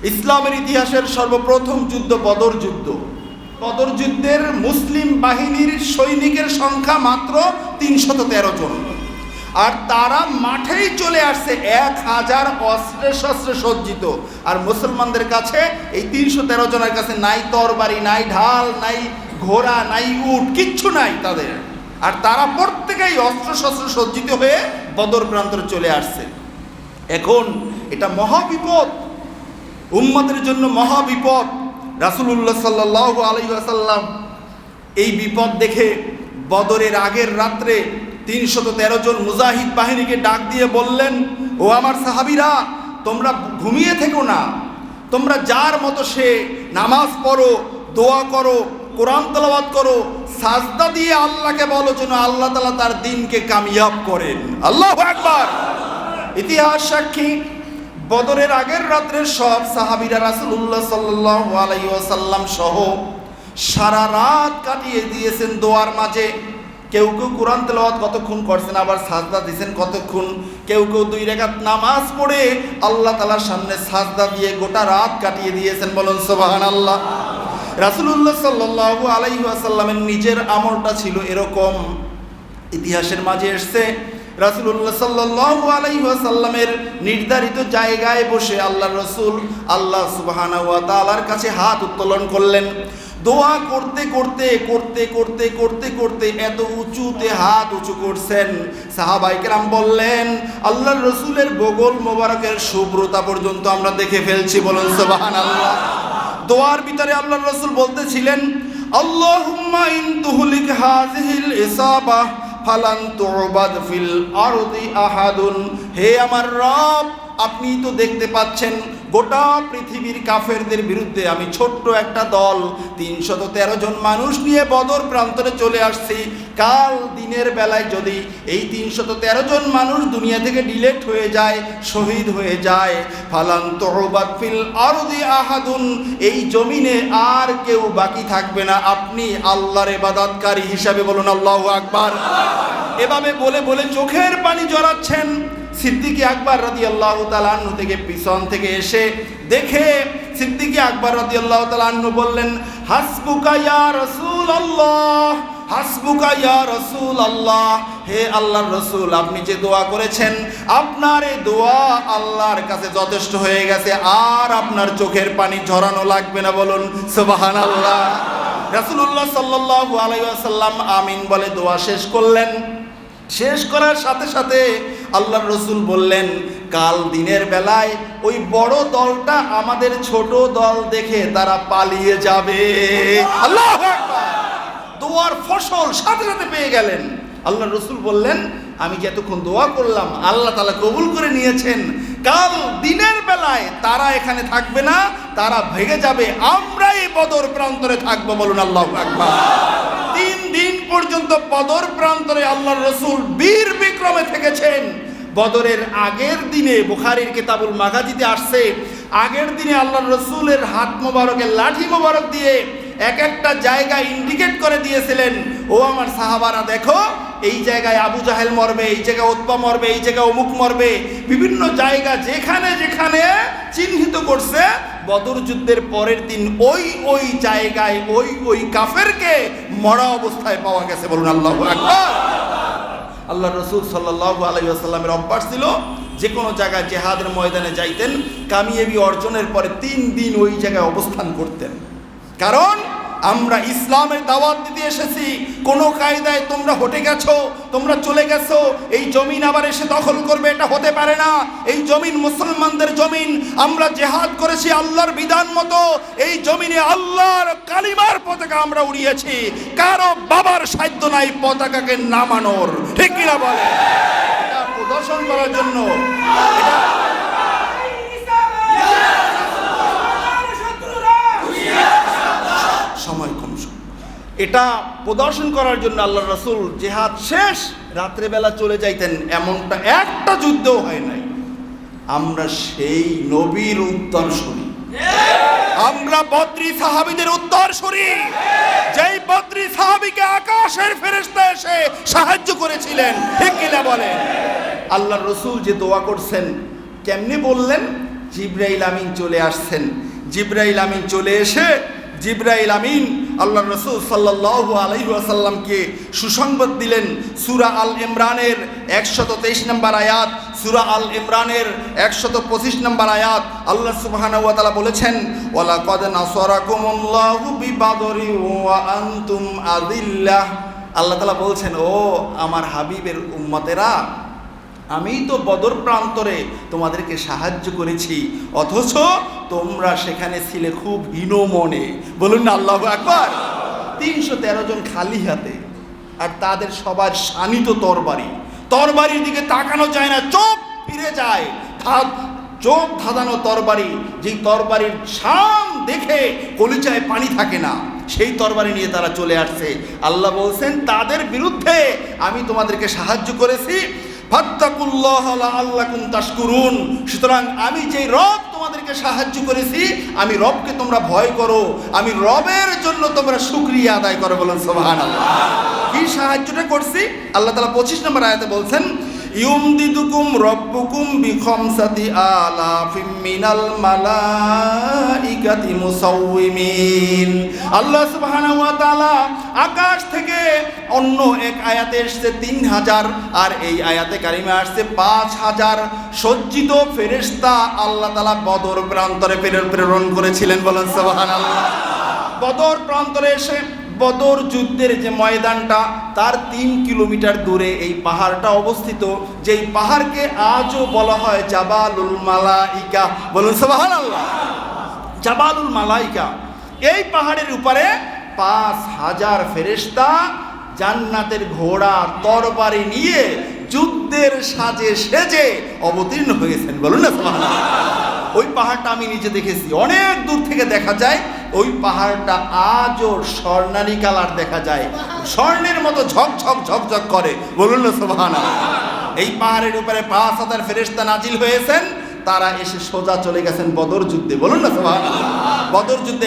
ইসলামের ইতিহাসের সর্বপ্রথম যুদ্ধ বদর যুদ্ধ। বদর যুদ্ধের মুসলিম বাহিনীর সৈনিকের সংখ্যা মাত্র ৩১৩ জন, আর তারা মাঠেই চলে আসছে ১০০০ অস্ত্রে শস্ত্রে সজ্জিত। আর মুসলমানদের কাছে এই ৩১৩ জনের কাছে নাই তরবারি, নাই ঢাল, নাই ঘোড়া, নাই উট, কিচ্ছু নাই তাদের। আর তারা প্রত্যেকেই অস্ত্র শস্ত্র সজ্জিত হয়ে বদর প্রান্তরে চলে আসছে। এখন এটা মহাবিপদ, উম্মতের জন্য মহাবিপদ। রাসূলুল্লাহ সাল্লাল্লাহু আলাইহি ওয়াসাল্লাম এই বিপদ দেখে বদরের আগের রাত্রে ৩১৩ জন মুজাহিদ বাহিনীকে ডাক দিয়ে বললেন, ও আমার সাহাবীরা, তোমরা ঘুমিয়ে থেকো না, তোমরা যার মতো সে নামাজ পড়ো, দোয়া করো, কোরআন তেলাওয়াত করো, সাজদা দিয়ে আল্লাহকে বলো যেন আল্লাহ তাআলা তার দিনকে কামিয়াব করেন। আল্লাহু আকবার। ইতিহাস সাক্ষী, বদরের আগের রাত্রে সব সাহাবীরা রাসূলুল্লাহ সাল্লাল্লাহু আলাইহি ওয়াসাল্লাম সহ সারা রাত কাটিয়ে দিয়েছেন দোয়ার মাঝে। কেউ কেউ কোরআন তেলাওয়াত কতক্ষণ করছেন, আবার সাজদা দিয়েছেন কতক্ষণ। কেউ কেউ 2 রাকাত নামাজ পড়ে আল্লাহ তাআলার সামনে সাজদা দিয়ে গোটা রাত কাটিয়ে দিয়েছেন। বলুন সুবহানাল্লাহ। রাসূলুল্লাহ সাল্লাল্লাহু আলাইহি ওয়াসাল্লামের নিজের আমলটা ছিল এরকম। ইতিহাসের মাঝে এসেছে রাসূলুল্লাহ সাল্লাল্লাহু আলাইহি ওয়াসাল্লামের নির্ধারিত জায়গায় বসে আল্লাহর রাসূল আল্লাহ সুবহানাহু ওয়া তাআলার কাছে হাত উত্তোলন করলেন। দোয়া করতে করতে করতে করতে করতে করতে এত উঁচুতে হাত উঁচু করছেন, সাহাবায়ে কেরাম বললেন আল্লাহর রাসূলের বগল মোবারকের শুভ্রতা পর্যন্ত আমরা দেখে ফেলছি। বলুন সুবহানাল্লাহ। দোয়ার ভিতরে আল্লাহর রাসূল বলতেছিলেন, আল্লাহুম্মা ইন তুহলিক হাযিহিল ইসাবা ফালান তুবাদ ফিল আরদি আহাদুন। হে আমার রব, আপনি তো দেখতে পাচ্ছেন গোটা পৃথিবীর কাফেরদের বিরুদ্ধে আমি ছোট্ট একটা দল ৩১৩ জন মানুষ নিয়ে বদর প্রান্তরে চলে আসছি। কাল দিনের বেলায় যদি এই ৩১৩ জন মানুষ দুনিয়া থেকে ডিলেট হয়ে যায়, শহীদ হয়ে যায়, ফালান তুবাদ ফিল আরদি আহাদুন, এই জমিনে আর কেউ বাকি থাকবে না, আপনি আল্লাহর ইবাদতকারী হিসাবে। বলুন আল্লাহু আকবার। এভাবে বলে বলে চোখের পানি জড়াচ্ছেন। সিদ্দিকী আকবর রাদিয়াল্লাহু তাআলা আনহু থেকে পিছন থেকে এসে দেখে সিদ্দিকী আকবর রাদিয়াল্লাহু তাআলা আনহু বললেন, হাসবুকা ইয়া রাসূলুল্লাহ, হাসবুকা ইয়া রাসূলুল্লাহ। হে আল্লাহর রাসূল, আপনি যে দোয়া করেছেন আপনার এই দোয়া আল্লাহর কাছে যথেষ্ট হয়ে গেছে, আর আপনার চোখের পানি ঝরানো লাগবে না। বলুন সুবহানাল্লাহ। রাসূলুল্লাহ সাল্লাল্লাহু আলাইহি ওয়াসাল্লাম আমিন বলে দোয়া শেষ করলেন। শেষ করার সাথে সাথে আল্লাহর রাসূল বললেন, কাল দিনের বেলায় ওই বড় দলটা আমাদের ছোট দল দেখে তারা পালিয়ে যাবে। আল্লাহু আকবার। দোয়ার ফসল সাথে সাথে পেয়ে গেলেন। আল্লাহর রাসূল বললেন, আমি যে এতক্ষণ দোয়া করলাম আল্লাহ তাআলা কবুল করে নিয়েছেন, কাল দিনের বেলায় তারা এখানে থাকবে না, তারা ভেগে যাবে, আমরাই বদর প্রান্তরে থাকবো। বলুন আল্লাহু আকবার। 3 দিন পর্যন্ত বদর প্রান্তরে আল্লাহর রাসূল বীর বিক্রমে থেকেছেন। বদরের আগের দিনে বুখারীর কিতাবুল মাগাজিতে আসছে, আগের দিনে আল্লাহর রাসূলের হাত মোবারকে লাঠি মোবারক দিয়ে এক একটা জায়গা ইন্ডিকেট করে দিয়েছিলেন, ও আমার সাহাবারা দেখো এই জায়গায় আবু জাহেল মরবে, এই জায়গায় উতবা মরবে, এই জায়গায় অমুক মরবে। বিভিন্ন জায়গা যেখানে যেখানে চিহ্নিত করছে, বদর যুদ্ধের পরের দিন ওই জায়গায় ওই কাফেরকে মরা অবস্থায় পাওয়া গেছে। বলুন আল্লাহু আকবার। আল্লাহর রাসূল সাল্লাল্লাহু আলাইহি ওয়াসাল্লামের অভ্যাস ছিল যে কোনো জায়গায় জিহাদের ময়দানে যাইতেন, কামিয়াবি অর্জনের পরে 3 দিন ওই জায়গায় অবস্থান করতেন। কারণ আমরা ইসলামের দাওয়াত দিতে এসেছি, কোনো কায়দায় তোমরা হটে গেছো, তোমরা চলে গেছো, এই জমিন আবার এসে দখল করবে, এটা হতে পারে না। এই জমিন মুসলমানদের জমিন, আমরা জিহাদ করেছি আল্লাহর বিধান মতো, এই জমিনে আল্লাহর কালিমার পতাকা আমরা উড়িয়েছি, কারো বাবার সাধ্য নাই পতাকাকে নামানোর। ঠিক কিনা বলে? এটা প্রদর্শন করার জন্য, সময় কম, এটা প্রদর্শন করার জন্য আল্লাহর রাসূল জিহাদ শেষ রাত্রেবেলা চলে যাইতেন, এমনটা একটা যুদ্ধও হয় নাই। আমরা সেই নবীর উত্তরসূরি, আমরা বদরি সাহাবীদের উত্তরসূরি, যেই বদরি সাহাবীকে আকাশের ফেরেশতা এসে সাহায্য করেছিলেন। ঠিক কিনা বলেন? আল্লাহর রাসূল যে দোয়া করছেন কেমনে বললেন, জিবরাইল আমিন চলে আসছেন। জিবরাইল আমিন চলে এসে জিবরাইল আমিন আল্লাহ রসুল সাল্লাল্লাহু আলাইহি ওয়াসাল্লামকে সুসংবাদ দিলেন। সূরা আল ইমরানের 123 নম্বর আয়াত, সূরা আল ইমরানের 125 নম্বর আয়াত, আল্লাহ সুবহানাহু ওয়া তাআলা বলেছেন, ওয়ালাকাদ নাসারাকুমুল্লাহু বিবাদরি ওয়া আনতুম আযিল্লাহ। আল্লাহ তাআলা বলছেন, ও আমার হাবিবের উম্মতেরা, আমি তো বদর প্রান্তরে তোমাদেরকে সাহায্য করেছি, অথচ তোমরা সেখানে ছিলে খুব হীন মনে। বলুন না আল্লাহু আকবার। 313 জন খালি হাতে, আর তাদের সবার শানিত তরবারি। তরবারির দিকে তাকানো যায় না, চোখ ফিরে যায়। চোখ ধাঁধানো তরবারি, যেই তরবারির শান দেখে কলিজায় পানি থাকে না, সেই তরবারি নিয়ে তারা চলে আসছে। আল্লাহ বলছেন, তাদের বিরুদ্ধে আমি তোমাদেরকে সাহায্য করেছি। ফাত্তাকুল্লাহ লাআল্লাকুম তাশকুরুন। সুতরাং আমি যেই রব তোমাদেরকে সাহায্য করেছি, আমি রবকে তোমরা ভয় করো, আমি রবের জন্য তোমরা শুকরিয়া আদায় করো। বলুন সুবহানাল্লাহ। কি সাহায্যটা করছি? আল্লাহ তাআলা 25 নম্বর আয়াতে বলছেন, ইউমদিদুকুম রব্বুকুম বিখামসাতি আলাফিম মিনাল মালাইকাতি মুসাউমিন। আল্লাহ সুবহানাহু ওয়া তাআলা আকাশ থেকে অন্য এক আয়াতে এসেছে 3000, আর এই আয়াতে কারিমে আসছে 5000 সজ্জিত ফেরেশতা আল্লাহ তাআলা বদর প্রান্তরে প্রেরণ করেছিলেন। বলেন সুবহানাল্লাহ। বদর প্রান্তরে এসে বদর যুদ্ধের যে ময়দানটা, তার 3 কিলোমিটার দূরে এই পাহাড়টা অবস্থিত, যেই পাহাড়কে আজও বলা হয় জাবালুল মালাইকা। বলুন সুবহানাল্লাহ। জাবালুল মালাইকা। এই পাহাড়ের উপরে 5000 ফেরেশতা জান্নাতের ঘোড়া তরবারি নিয়ে যুদ্ধের সাজে সেজে অবতীর্ণ হয়েছেন। বলুন না সুবহানাল্লাহ। ওই পাহাড়টা আমি নিজে দেখেছি, অনেক দূর থেকে দেখা যায়। ওই পাহাড়টা আজও স্বর্ণালী কালার দেখা যায়, স্বর্ণের মতো ঝকঝক ঝকঝক করে। বলুন না সুবহানাল্লাহ। এই পাহাড়ের উপরে 5000 ফেরেশতা নাজিল হয়েছেন, তারা এসে সোজা চলে গেছেন বদর যুদ্ধে। বলুন না সুবহানাল্লাহ। বদর যুদ্ধে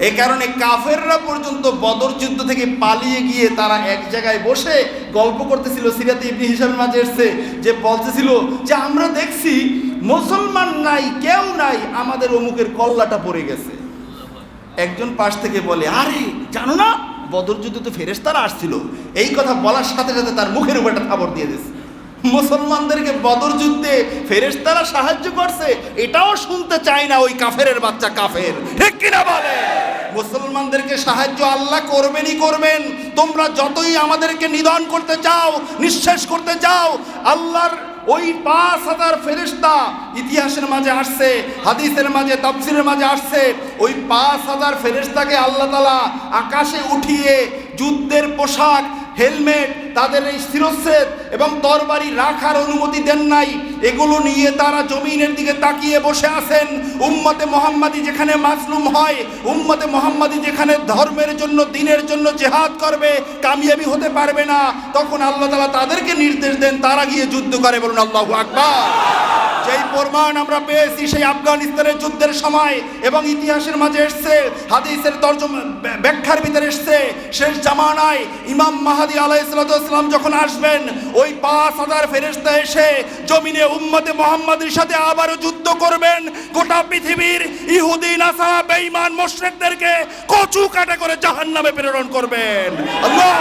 এ কারণে কাফেররা পর্যন্ত বদর যুদ্ধ থেকে পালিয়ে গিয়ে তারা এক জায়গায় বসে গল্প করতেছিল। সিরাতে ইবনে হিশামের মাঝে এসেছে যে বলতেছিল যে আমরা দেখছি মুসলমান নাই, কেউ নাই, আমাদের অমুকের কল্লাটা পড়ে গেছে। একজন পাশ থেকে বলে, আরে জানো না বদর যুদ্ধে তো ফেরেশতারা আসছিল। এই কথা বলার সাথে সাথে তার মুখের উপর একটা থাবড় দিয়ে দিয়েছে। মুসলমানদেরকে বদর যুদ্ধে ফেরেশতারা সাহায্য করছে, এটাও শুনতে চায় না ওই কাফেরের বাচ্চা কাফের। ঠিক কিনা বলে? মুসলমানদেরকে সাহায্য আল্লাহ করবেনই করবেন। তোমরা যতই আমাদেরকে নিধন করতে চাও, নিঃশেষ করতে চাও, আল্লাহর ওই 5000 ফেরেশতা ইতিহাসের মাঝে আসছে, হাদিসের মাঝে, তাফসীরের মাঝে আসছে। ওই 5000 ফেরেশতাকে আল্লাহ তাআলা আকাশে উঠিয়ে যুদ্ধের পোশাক, হেলমেট, তাদের এই শিরচ্ছেদ এবং তরবারি রাখার অনুমতি দেন নাই। এগুলো নিয়ে তারা জমিনের দিকে তাকিয়ে বসে আছেন। উম্মতে মুহাম্মাদি যেখানে মাজলুম হয়, উম্মতে মুহাম্মাদি যেখানে ধর্মের জন্য, দ্বীনের জন্য জিহাদ করবে, কামিয়াবি হতে পারবে না, তখন আল্লাহ তাআলা তাদেরকে নির্দেশ দেন, তারা গিয়ে যুদ্ধ করে। বলুন আল্লাহু আকবার। যেই প্রমাণ আমরা পেয়েছি সেই আফগানিস্তানের যুদ্ধের সময়, এবং ইতিহাসের মাঝে এসছে, হাদিসের তরজমা ব্যাখ্যার ভিতরে এসছে, শেষ জামানায় ইমাম মাহদী আলাইহিস সালাম যখন আসবেন, ওই 5000 ফেরেশতা এসে জমিনে উম্মতে মুহাম্মাদের সাথে আবারও যুদ্ধ করবেন। গোটা পৃথিবীর ইহুদি, নাসারা, বেঈমান, মুশরিকদেরকে কচু কাটা করে জাহান্নামে প্রেরণ করবেন। আল্লাহ।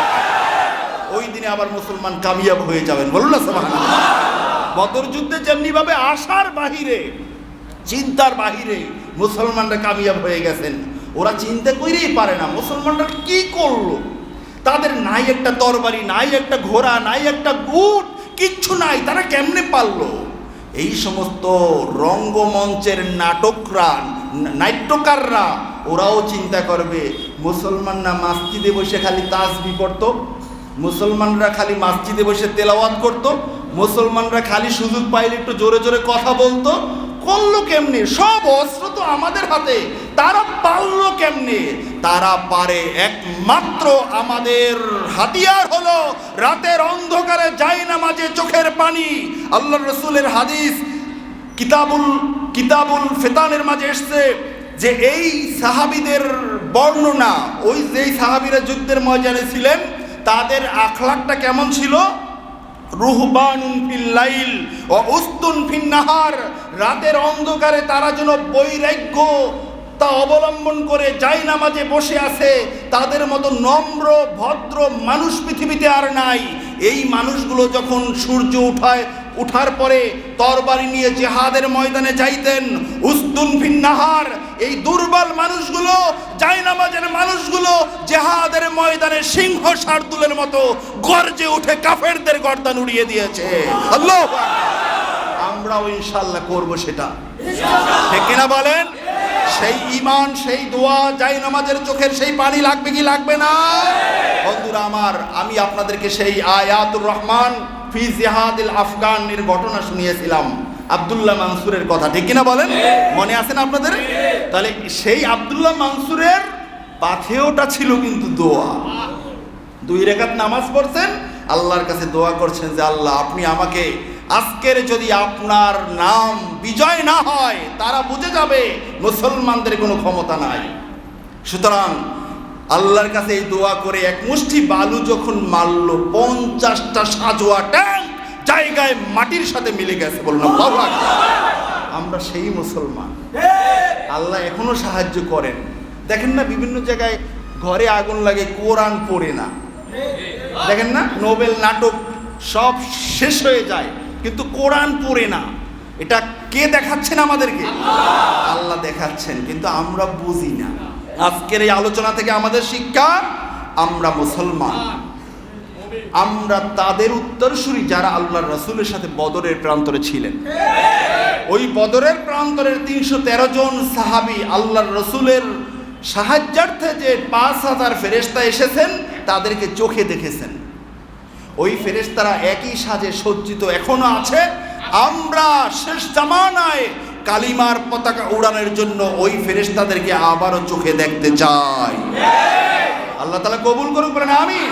ওই দিনে আবার মুসলমান কামিয়াব হয়ে যাবেন। বলুন না সুবহানাল্লাহ। বদর যুদ্ধে যেমনি ভাবে আশার বাহিরে, চিন্তার বাহিরে মুসলমানরা কামিয়াব হয়ে গেছেন। ওরা চিন্তা করেই পারে না মুসলমানরা কি করলো। তাদের নাই একটা তরবারি, নাই একটা ঘোড়া, নাই একটা উট, কিচ্ছু নাই, তারা কেমনে পারলো? এই সমস্ত রঙ্গমঞ্চের নাট্যকাররা ওরাও চিন্তা করবে, মুসলমানরা মসজিদে বসে খালি তাসবিহ পড়তো, মুসলমানরা খালি মসজিদে বসে তেলাওয়াত করতো, মুসলমানরা খালি সুযোগ পাইলে একটু জোরে জোরে কথা বলতো, করলো কেমনে? সব অস্ত্র তো আমাদের হাতে, তারা পারলো কেমনে? তারা পারে একমাত্র আমাদের হাতিয়ার হলো রাতের অন্ধকারে জায়নামাজে চোখের পানি। আল্লাহর রাসূলের হাদিস কিতাবুল ফিতানের মাঝে এসেছে যে এই সাহাবীদের বর্ণনা, ওই যেই সাহাবীরা যুদ্ধের ময়দানে ছিলেন তাদের আখলাকটা কেমন ছিল? রুহবানুন ফিল লাইল ওয়া উস্তুন ফিন নাহার, রাতের অন্ধকারে তারা যেন বৈরাগ্য তা অবলম্বন করে জায়নামাজে বসে আছে, তাদের মতো নম্র ভদ্র মানুষ পৃথিবীতে আর নাই। এই মানুষগুলো যখন সূর্য উঠার পরে তরবারি নিয়ে জিহাদের ময়দানে যাইতেন, উস্তুন ফিন নাহার, এই দুর্বল মানুষগুলো, জায়নামাজের মানুষগুলো জিহাদের ময়দানে সিংহ শার্দুলের মতো গর্জে উঠে কাফেরদের গর্দান উড়িয়ে দিয়েছে। আল্লাহু আকবার। আমরাও ইনশাআল্লাহ করব সেটা, ঠিক কিনা বলেন? সেই ঈমান, সেই দোয়া, জায়নামাজের চোখের সেই পানি লাগবে কি লাগবে না? বন্ধুরা আমার, আমি আপনাদেরকে সেই আয়াতুর রহমান ফি জিহাদিল আফগানের ঘটনা শুনিয়েছিলাম, আব্দুল্লাহ মানসুরের কথা, ঠিক কিনা বলেন? মনে আছে না আপনাদের? তাহলে সেই আব্দুল্লাহ মানসুরের পাথেয়টা ছিল কিন্তু দোয়া। 2 রাকাত নামাজ পড়ছেন, আল্লাহর কাছে দোয়া করছেন যে আল্লাহ, আপনি আমাকে আজকের যদি আপনার নাম বিজয় না হয়, তারা বুঝে যাবে মুসলমানদের কোনো ক্ষমতা নাই। সুতরাং আল্লাহর কাছে এই দোয়া করে এক মুষ্টি বালু যখন মারল, 50টা সাজোয়া ট্যাঙ্ক জায়গায় মাটির সাথে মিলে গেছে। বলুন আল্লাহু আকবার। আমরা সেই মুসলমান, আল্লাহ এখনো সাহায্য করেন। দেখেন না, বিভিন্ন জায়গায় ঘরে আগুন লাগে, কোরআন পড়ে না। দেখেন না, নোবেল নাটক সব শেষ হয়ে যায়, কিন্তু কোরআন পড়ে না। এটা কে দেখাচ্ছেন আমাদেরকে? আল্লাহ দেখাচ্ছেন, কিন্তু আমরা বুঝি না। আজকের এই আলোচনা থেকে আমাদের শিক্ষা, আমরা মুসলমান, আমরা তাদের উত্তরসূরি যারা আল্লাহর রাসূলের সাথে বদরের প্রান্তরে ছিলেন। ওই বদরের প্রান্তরের 313 জন সাহাবী আল্লাহর রাসূলের সাহায্যার্থে যে 5000 ফেরেশতা এসেছেন, তাদেরকে চোখে দেখেছেন। ওই ফেরেশতারা একই সাজে সজ্জিত এখনো আছে। আমরা শেষ জামানায় কালিমার পতাকা উড়ানোর জন্য ওই ফেরেশতাদেরকে আবারও চোখে দেখতে চাই। আল্লাহ তাআলা কবুল করুক, বলেন আমিন।